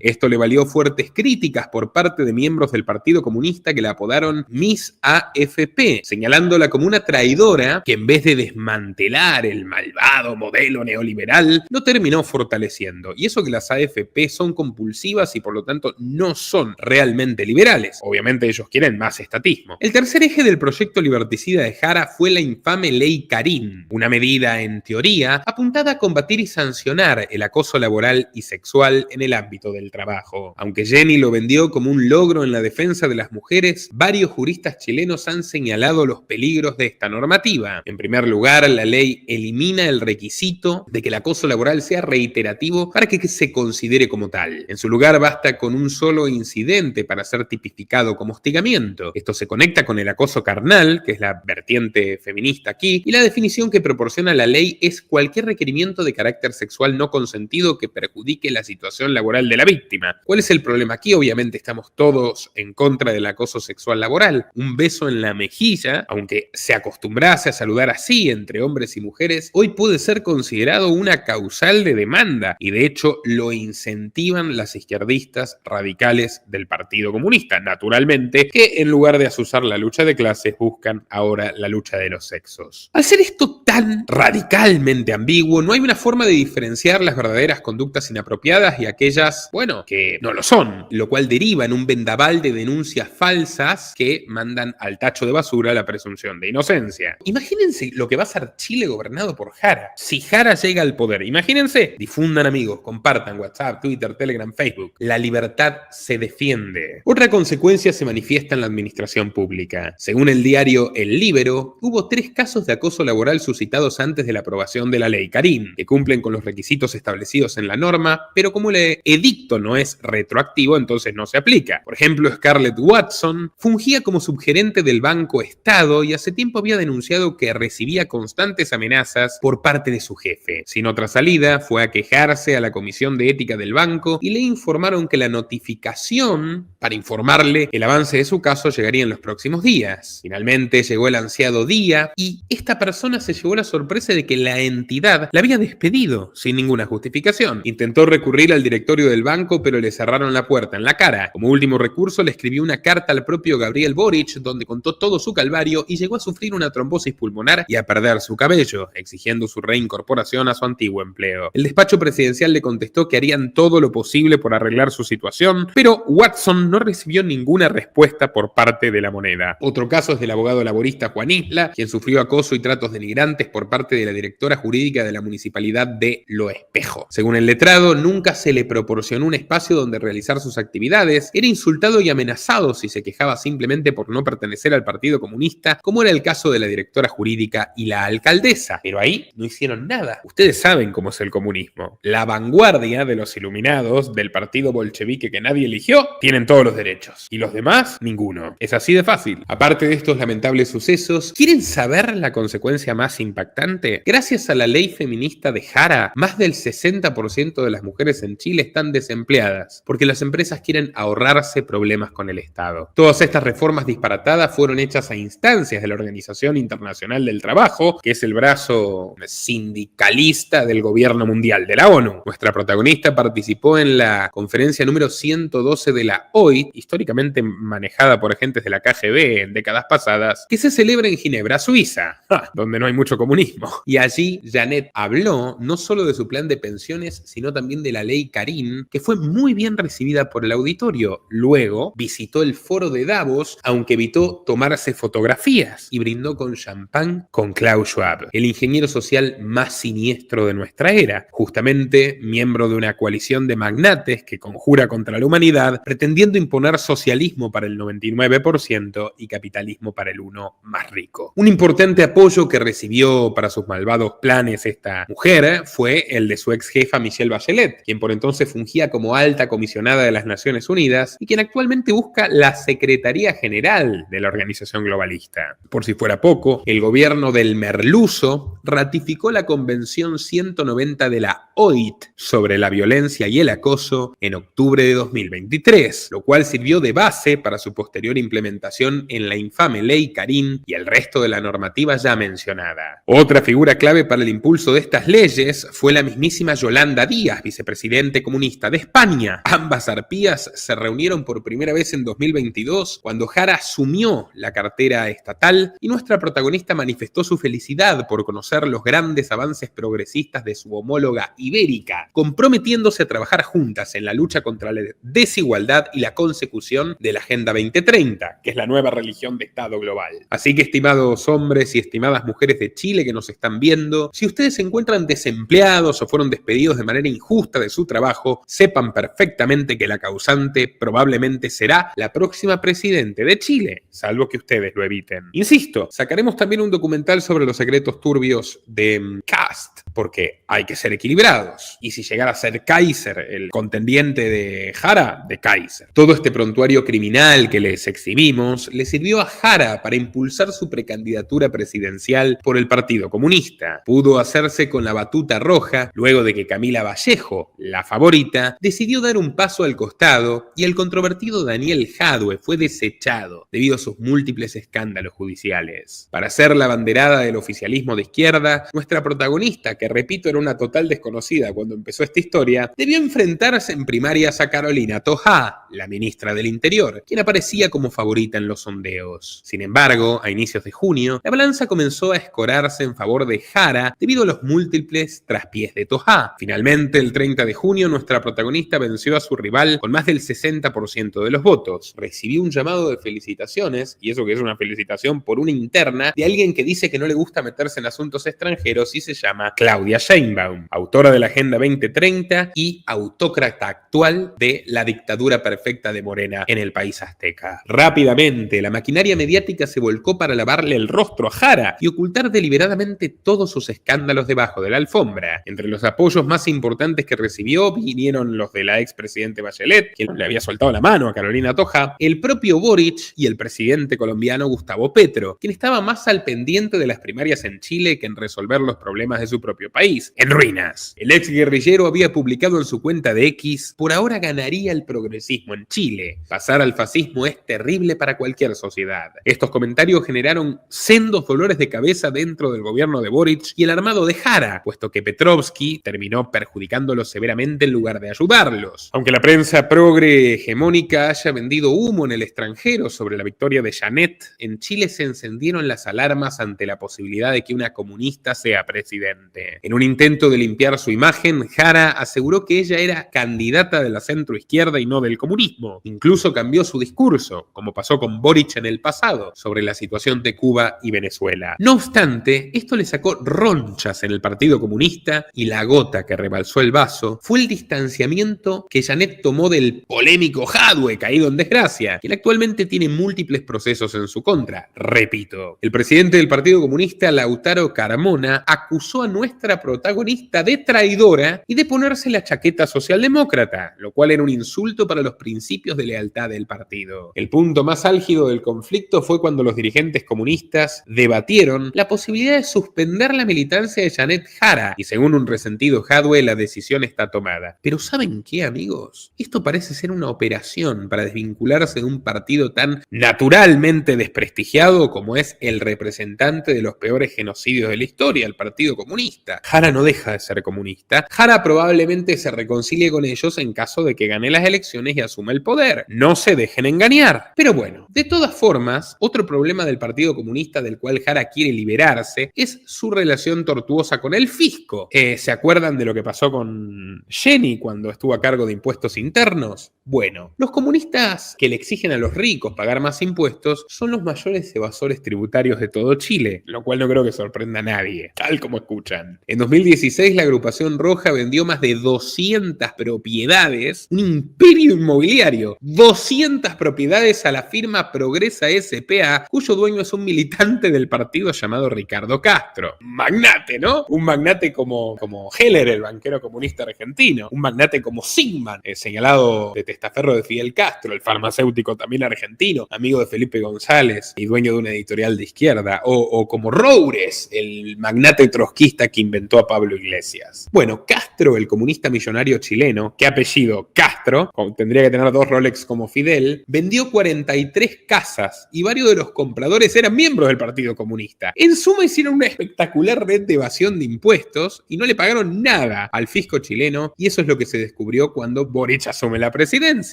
Esto le valió fuertes críticas por parte de miembros del Partido Comunista que la apodaron Miss AFP, señalándola como una traidora que en vez de desmantelar el malvado modelo neoliberal, lo terminó fortaleciendo. Y eso que las AFP son compulsivas y por lo tanto no son realmente liberales. Obviamente ellos quieren más estatismo. El tercer eje del proyecto liberticida de Jara fue la infame Ley Carín, una medida en teoría apuntada a combatir y sancionar el acoso laboral y sexual en el ámbito del trabajo. Aunque Jenny lo vendió como un logro en la defensa de las mujeres, varios juristas chilenos han señalado los peligros de esta normativa. En primer lugar, la ley elimina el requisito de que el acoso laboral sea reiterativo para que se considere como tal. En su lugar, basta con un solo incidente para ser tipificado como hostigamiento. Esto se conecta con el acoso carnal, que es la vertiente feminista aquí, y la definición que proporciona la ley es cualquier requerimiento de carácter sexual no consentido que perjudique la situación laboral de la víctima. ¿Cuál es el problema aquí? Obviamente estamos todos en contra del acoso sexual laboral. Un beso en la mejilla, aunque se acostumbrase a saludar así entre hombres y mujeres, hoy puede ser considerado una causal de demanda, y de hecho lo incentivan las izquierdistas radicales del Partido Comunista, naturalmente, que en lugar de azuzar la lucha de clases buscan ahora la lucha de los sexos. Al ser esto tan radicalmente ambiguo, no hay una forma de diferenciar las verdaderas conductas inapropiadas y aquellas, bueno, que no lo son, lo cual deriva en un vendaval de denuncias falsas que mandan al tacho de basura la presunción de inocencia. Imagínense lo que va a ser Chile gobernado por Jara. Si Jara llega al poder, imagínense, difundan amigos, compartan WhatsApp, Twitter, Telegram, Facebook. La libertad se defiende. Otra consecuencia se manifiesta en la administración pública. Según el diario El Líbero, hubo 3 casos de acoso laboral suscitados antes de la aprobación de la ley Karim, que cumplen con los requisitos establecidos en la norma, pero como el edicto no es retroactivo, entonces no se aplica. Por ejemplo, Scarlett Watson fungía como subgerente del Banco Estado y hace tiempo había denunciado que recibía constantes amenazas por parte de su jefe. Sin otra salida, fue a quejarse a la Comisión de Ética del banco y le informaron que la notificación para informarle el avance de su caso llegaría en los próximos días. Finalmente llegó el ansiado día y esta persona se llevó la sorpresa de que la entidad la había despedido sin ninguna justificación. Intentó recurrir al directorio del banco, pero le cerraron la puerta en la cara. Como último recurso, le escribió una carta al propio Gabriel Boric, donde contó todo su calvario y llegó a sufrir una trombosis pulmonar y a perder su cabello, exigiendo su reincorporación a su antiguo empleo. El despacho presidencial le contestó que harían todo lo posible por arreglar su situación, pero Watson no recibió ninguna respuesta por parte de la moneda. Otro caso es del abogado laborista Juan Isla, quien sufrió acoso y tratos denigrantes por parte de la directora jurídica de la municipalidad de Lo Espejo. Según el letrado, nunca se le proporcionó un espacio donde realizar sus actividades, era insultado y amenazado si se quejaba simplemente por no pertenecer al Partido Comunista, como era el caso de la directora jurídica y la alcaldesa. Pero ahí no hicieron nada. Ustedes saben cómo es el comunismo. La vanguardia de los iluminados del partido bolchevique que nadie eligió tienen todos los derechos. Y los demás, ninguno. Es así de fácil. Aparte de estos lamentables sucesos, ¿quieren saber la consecuencia más impactante? Gracias a la ley feminista de Jara, más del 60% de las mujeres en Chile están desempleadas, porque las empresas quieren ahorrarse problemas con el Estado. Todas estas reformas disparatadas fueron hechas a instancias de la Organización Internacional del Trabajo, que es el brazo sindicalista del gobierno mundial de la ONU. Nuestra protagonista participó en la conferencia número 112 de la OIT, históricamente manejada por agentes de la KGB en décadas pasadas, que se celebra en Ginebra, Suiza, donde no hay mucho comunismo. Y allí Janet habló no solo de su plan de pensiones, sino también de la ley Karim, que fue muy bien recibida por el auditorio. Luego visitó el foro de Davos, aunque evitó tomarse fotografías, y brindó con champán con Klaus Schwab, el ingeniero social más siniestro de nuestra era, justamente miembro de una coalición de magnates que conjura contra la humanidad, pretendiendo imponer socialismo para el 99% y capitalismo para el 1% más rico. Un importante apoyo que recibió para sus malvados planes esta mujer fue el de su ex jefa Michelle Bachelet, quien por entonces fungía como alta comisionada de las Naciones Unidas y quien actualmente busca la Secretaría General de la organización globalista. Por si fuera poco, el gobierno del merluzo ratificó la Convención 190 de la OIT sobre la violencia y el acoso en octubre de 2023, lo cual sirvió de base para su posterior implementación en la infame ley Karim y el resto de la normativa ya mencionada. Otra figura clave para el impulso de estas leyes fue la mismísima Yolanda Díaz, vicepresidente comunista de España. Ambas arpías se reunieron por primera vez en 2022, cuando Jara asumió la cartera estatal y nuestra protagonista manifestó su felicidad por conocer los grandes avances progresistas de su homóloga ibérica, comprometiéndose a trabajar juntas en la lucha contra la desigualdad y la consecución de la Agenda 2030, que es la nueva religión de Estado global. Así que, estimados hombres y estimadas mujeres de Chile que nos están viendo, si ustedes se encuentran desempleados o fueron despedidos de manera injusta de su trabajo, trabajo sepan perfectamente que la causante probablemente será la próxima presidente de Chile, salvo que ustedes lo eviten. Insisto, sacaremos también un documental sobre los secretos turbios de Kast, porque hay que ser equilibrados. Y si llegara a ser Kaiser el contendiente de Jara, de Kaiser. Todo este prontuario criminal que les exhibimos le sirvió a Jara para impulsar su precandidatura presidencial por el Partido Comunista. Pudo hacerse con la batuta roja luego de que Camila Vallejo, la favorita, decidió dar un paso al costado y el controvertido Daniel Jadue fue desechado debido a sus múltiples escándalos judiciales. Para ser la banderada del oficialismo de izquierda, nuestra protagonista, que repito era una total desconocida cuando empezó esta historia, debió enfrentarse en primarias a Carolina Toja, la ministra del Interior, quien aparecía como favorita en los sondeos. Sin embargo, a inicios de junio, la balanza comenzó a escorarse en favor de Jara debido a los múltiples traspiés de Toja. Finalmente, el 30 de junio, nuestra protagonista venció a su rival con más del 60% de los votos. Recibió un llamado de felicitaciones, y eso que es una felicitación por una interna de alguien que dice que no le gusta meterse en asuntos extranjeros y se llama Claudia Sheinbaum, autora de la Agenda 2030 y autócrata actual de la dictadura perfecta de Morena en el país azteca. Rápidamente, la maquinaria mediática se volcó para lavarle el rostro a Jara y ocultar deliberadamente todos sus escándalos debajo de la alfombra. Entre los apoyos más importantes que recibió vinieron los de la expresidente Bachelet, quien le había soltado la mano a Carolina Toja, el propio Boric y el presidente colombiano Gustavo Petro, quien estaba más al pendiente de las primarias en Chile que en resolver los problemas de su propio país, en ruinas. El ex guerrillero había publicado en su cuenta de X: por ahora ganaría el progresismo en Chile. Pasar al fascismo es terrible para cualquier sociedad. Estos comentarios generaron sendos dolores de cabeza dentro del gobierno de Boric y el armado de Jara, puesto que Petrovsky terminó perjudicándolos severamente en lugar de ayudarlos. Aunque la prensa progre hegemónica haya vendido humo en el extranjero sobre la victoria de Janet, en Chile se encendieron las alarmas ante la posibilidad de que una comunista sea presidente. En un intento de limpiar su imagen, Jara aseguró que ella era candidata de la centroizquierda y no del comunismo. Incluso cambió su discurso, como pasó con Boric en el pasado, sobre la situación de Cuba y Venezuela. No obstante, esto le sacó ronchas en el Partido Comunista y la gota que rebalsó el vaso fue el distanciamiento que Janet tomó del polémico Jadue, caído en desgracia, quien actualmente tiene múltiples procesos en su contra. Repito, el presidente del Partido Comunista, Lautaro Carmona, acusó a nuestra protagonista de traidora y de ponerse la chaqueta socialdemócrata, lo cual era un insulto para los principios de lealtad del partido. El punto más álgido del conflicto fue cuando los dirigentes comunistas debatieron la posibilidad de suspender la militancia de Janet Jara, y según un resentido Jadue, la decisión está tomada. Pero ¿saben qué, amigos? Esto parece ser una operación para desvincularse de un partido tan naturalmente desprestigiado como es el representante de los peores genocidios de la historia, el Partido Comunista. Jara no deja de ser comunista. Jara probablemente se reconcilie con ellos en caso de que gane las elecciones y asuma el poder. No se dejen engañar. Pero bueno, de todas formas, otro problema del Partido Comunista del cual Jara quiere liberarse es su relación tortuosa con el fisco. ¿Se acuerdan de lo que pasó con Jenny cuando estuvo a cargo de impuestos internos? Bueno, los comunistas que le exigen a los ricos pagar más impuestos son los mayores evasores tributarios de todo Chile, lo cual no creo que sorprenda a nadie, tal como escuchan. En 2016 la agrupación roja vendió más de 200 propiedades, un imperio inmobiliario, 200 propiedades a la firma Progresa S.p.A., cuyo dueño es un militante del partido llamado Ricardo Castro. Magnate, ¿no? Un magnate como Heller, el banquero comunista argentino, un magnate como Sigman, señalado de testaferro de Fidel Castro, el farmacéutico también argentino, amigo de Felipe González y dueño de una editorial de izquierda, o como Roures, el magnate trotskista que inventó a Pablo Iglesias. Bueno, Castro, el comunista millonario chileno, ¿qué apellido? Castro, tendría que tener 2 Rolex como Fidel, vendió 43 casas y varios de los compradores eran miembros del Partido Comunista. En suma hicieron una espectacular red de evasión de impuestos y no le pagaron nada al fisco chileno, y eso es lo que se descubrió cuando Boric asume la presidencia.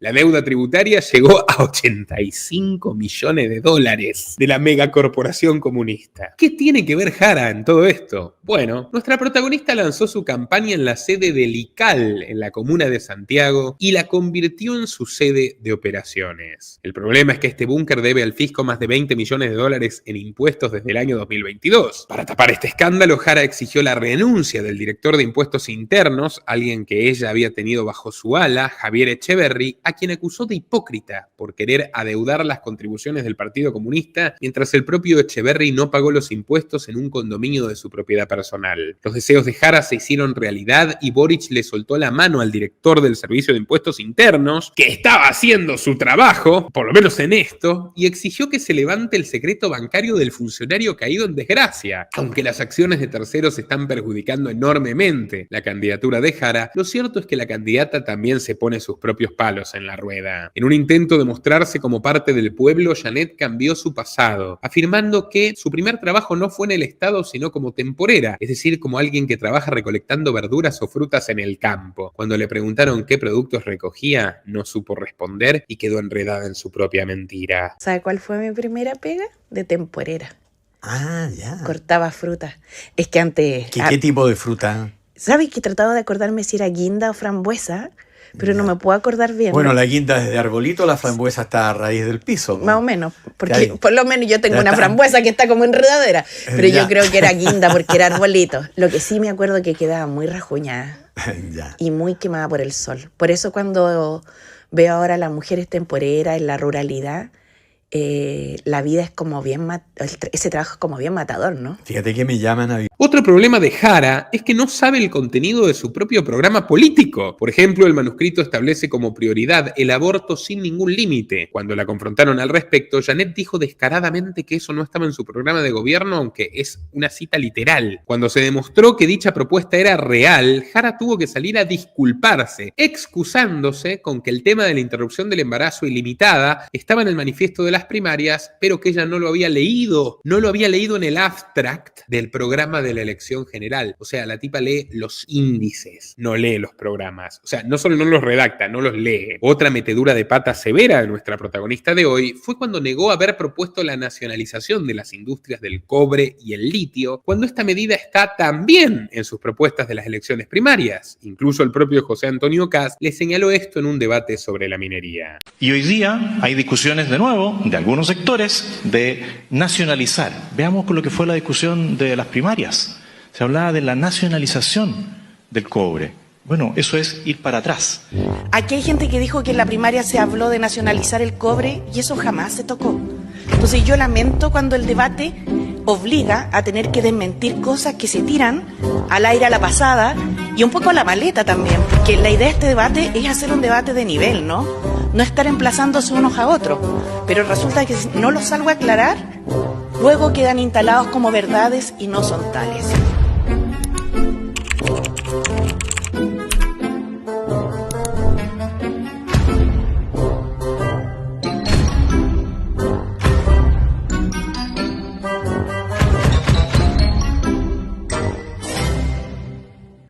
La deuda tributaria llegó a 85 millones de dólares de la megacorporación comunista. ¿Qué tiene que ver Jara en todo esto? Bueno, gobierno, nuestra protagonista lanzó su campaña en la sede del ICAL, en la comuna de Santiago, y la convirtió en su sede de operaciones. El problema es que este búnker debe al fisco más de $20 millones en impuestos desde el año 2022. Para tapar este escándalo, Jara exigió la renuncia del director de impuestos internos, alguien que ella había tenido bajo su ala, Javier Echeverri, a quien acusó de hipócrita por querer adeudar las contribuciones del Partido Comunista, mientras el propio Echeverri no pagó los impuestos en un condominio de su propiedad personal. Los deseos de Jara se hicieron realidad y Boric le soltó la mano al director del Servicio de Impuestos Internos, que estaba haciendo su trabajo, por lo menos en esto, y exigió que se levante el secreto bancario del funcionario caído en desgracia. Aunque las acciones de terceros están perjudicando enormemente la candidatura de Jara, lo cierto es que la candidata también se pone sus propios palos en la rueda. En un intento de mostrarse como parte del pueblo, Janet cambió su pasado, afirmando que su primer trabajo no fue en el Estado, sino como temporera, es decir, como alguien que trabaja recolectando verduras o frutas en el campo. Cuando le preguntaron qué productos recogía, no supo responder y quedó enredada en su propia mentira. ¿Sabe cuál fue mi primera pega? De temporera. Ah, ya. Cortaba frutas. Es que antes... ¿Qué tipo de fruta? ¿Sabes que trataba de acordarme si era guinda o frambuesa? Pero no me puedo acordar bien. Bueno, la guinda es de arbolito, la frambuesa está a raíz del piso, ¿no? Más o menos, porque por lo menos yo tengo una frambuesa que está como enredadera, pero yo creo que era guinda porque era arbolito. Lo que sí me acuerdo que quedaba muy rajuñada y muy quemada por el sol. Por eso cuando veo ahora a las mujeres temporeras en la ruralidad, la vida es como bien, ese trabajo es como bien matador, ¿no? Fíjate que me llaman a... Otro problema de Jara es que no sabe el contenido de su propio programa político. Por ejemplo, el manuscrito establece como prioridad el aborto sin ningún límite. Cuando la confrontaron al respecto, Janet dijo descaradamente que eso no estaba en su programa de gobierno, aunque es una cita literal. Cuando se demostró que dicha propuesta era real, Jara tuvo que salir a disculparse, excusándose con que el tema de la interrupción del embarazo ilimitada estaba en el manifiesto de las primarias, pero que ella no lo había leído en el abstract del programa de la elección general. O sea, la tipa lee los índices, no lee los programas. O sea, no solo no los redacta, no los lee. Otra metedura de pata severa de nuestra protagonista de hoy fue cuando negó haber propuesto la nacionalización de las industrias del cobre y el litio, cuando esta medida está también en sus propuestas de las elecciones primarias. Incluso el propio José Antonio Kast le señaló esto en un debate sobre la minería. Y hoy día hay discusiones de nuevo de algunos sectores de nacionalizar. Veamos con lo que fue la discusión de las primarias. Se hablaba de la nacionalización del cobre. Bueno, eso es ir para atrás. Aquí hay gente que dijo que en la primaria se habló de nacionalizar el cobre y eso jamás se tocó. Entonces yo lamento cuando el debate obliga a tener que desmentir cosas que se tiran al aire a la pasada y un poco a la maleta también, porque la idea de este debate es hacer un debate de nivel, ¿no? No estar emplazándose unos a otros. Pero resulta que si no los salgo a aclarar, luego quedan instalados como verdades y no son tales.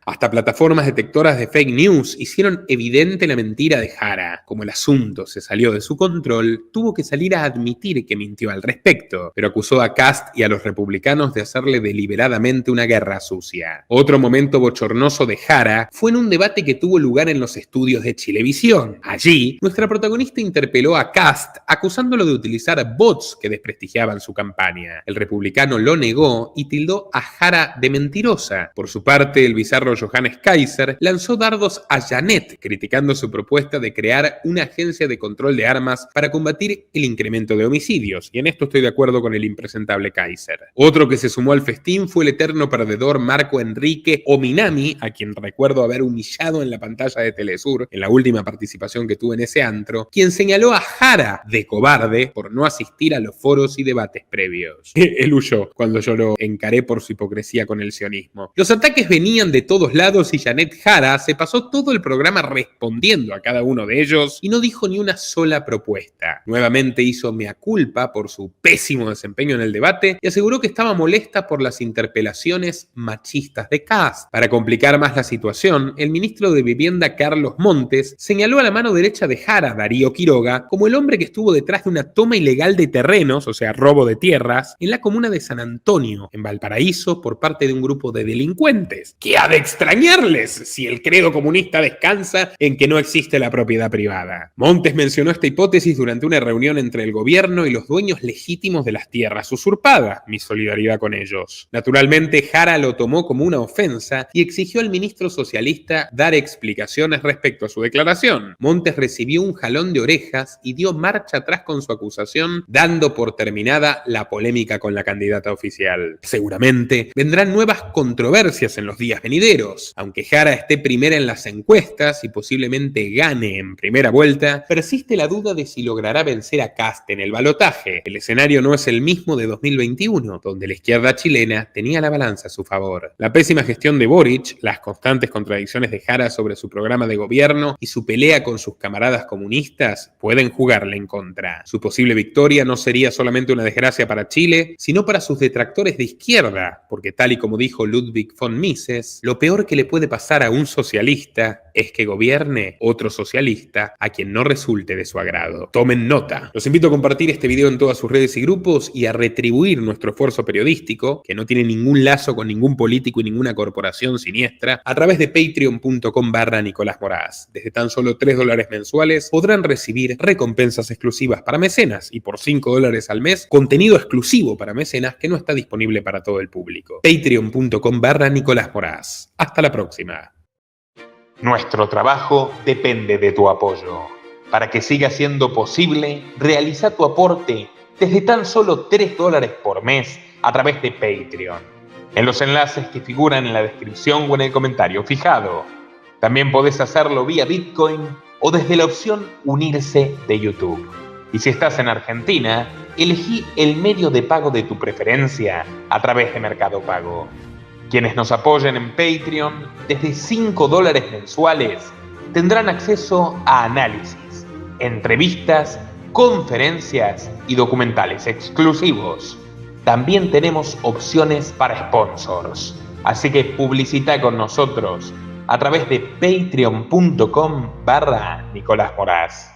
Hasta plataformas detectoras de fake news hicieron evidente la mentira de Jara. Como el asunto se salió de su control, tuvo que salir a admitir que mintió al respecto, pero acusó a Kast y a los republicanos de hacerle deliberadamente una guerra sucia. Otro momento bochornoso de Jara fue en un debate que tuvo lugar en los estudios de Chilevisión. Allí, nuestra protagonista interpeló a Kast acusándolo de utilizar bots que desprestigiaban su campaña. El republicano lo negó y tildó a Jara de mentirosa. Por su parte, el bizarro Johannes Kaiser lanzó dardos a Janet, criticando su propuesta de crear una agencia de control de armas para combatir el incremento de homicidios, y en esto estoy de acuerdo con el impresentable Kaiser. Otro que se sumó al festín fue el eterno perdedor Marco Enrique Ominami, a quien recuerdo haber humillado en la pantalla de Telesur en la última participación que tuve en ese antro, quien señaló a Jara de cobarde por no asistir a los foros y debates previos. Él huyó cuando yo lo encaré por su hipocresía con el sionismo. Los ataques venían de todo todos lados y Janet Jara se pasó todo el programa respondiendo a cada uno de ellos y no dijo ni una sola propuesta. Nuevamente hizo mea culpa por su pésimo desempeño en el debate y aseguró que estaba molesta por las interpelaciones machistas de Kast. Para complicar más la situación, el ministro de Vivienda Carlos Montes señaló a la mano derecha de Jara, Darío Quiroga, como el hombre que estuvo detrás de una toma ilegal de terrenos, o sea, robo de tierras, en la comuna de San Antonio, en Valparaíso, por parte de un grupo de delincuentes. ¿Qué ha de extrañarles si el credo comunista descansa en que no existe la propiedad privada? Montes mencionó esta hipótesis durante una reunión entre el gobierno y los dueños legítimos de las tierras usurpadas. Mi solidaridad con ellos. Naturalmente, Jara lo tomó como una ofensa y exigió al ministro socialista dar explicaciones respecto a su declaración. Montes recibió un jalón de orejas y dio marcha atrás con su acusación, dando por terminada la polémica con la candidata oficial. Seguramente vendrán nuevas controversias en los días venideros. Aunque Jara esté primera en las encuestas y posiblemente gane en primera vuelta, persiste la duda de si logrará vencer a Kast en el balotaje. El escenario no es el mismo de 2021, donde la izquierda chilena tenía la balanza a su favor. La pésima gestión de Boric, las constantes contradicciones de Jara sobre su programa de gobierno y su pelea con sus camaradas comunistas pueden jugarle en contra. Su posible victoria no sería solamente una desgracia para Chile, sino para sus detractores de izquierda, porque tal y como dijo Ludwig von Mises, lo peor que le puede pasar a un socialista es que gobierne otro socialista a quien no resulte de su agrado. Tomen nota. Los invito a compartir este video en todas sus redes y grupos y a retribuir nuestro esfuerzo periodístico, que no tiene ningún lazo con ningún político y ninguna corporación siniestra, a través de patreon.com/Nicolás Moraz. Desde tan solo $3 mensuales podrán recibir recompensas exclusivas para mecenas y por $5 al mes, contenido exclusivo para mecenas que no está disponible para todo el público. Patreon.com/Nicolás Moraz. Hasta la próxima. Nuestro trabajo depende de tu apoyo. Para que siga siendo posible, realiza tu aporte desde tan solo $3 por mes a través de Patreon, en los enlaces que figuran en la descripción o en el comentario fijado. También podés hacerlo vía Bitcoin o desde la opción Unirse de YouTube. Y si estás en Argentina, elegí el medio de pago de tu preferencia a través de Mercado Pago. Quienes nos apoyen en Patreon desde $5 mensuales tendrán acceso a análisis, entrevistas, conferencias y documentales exclusivos. También tenemos opciones para sponsors, así que publicita con nosotros a través de patreon.com/Nicolás Moraz.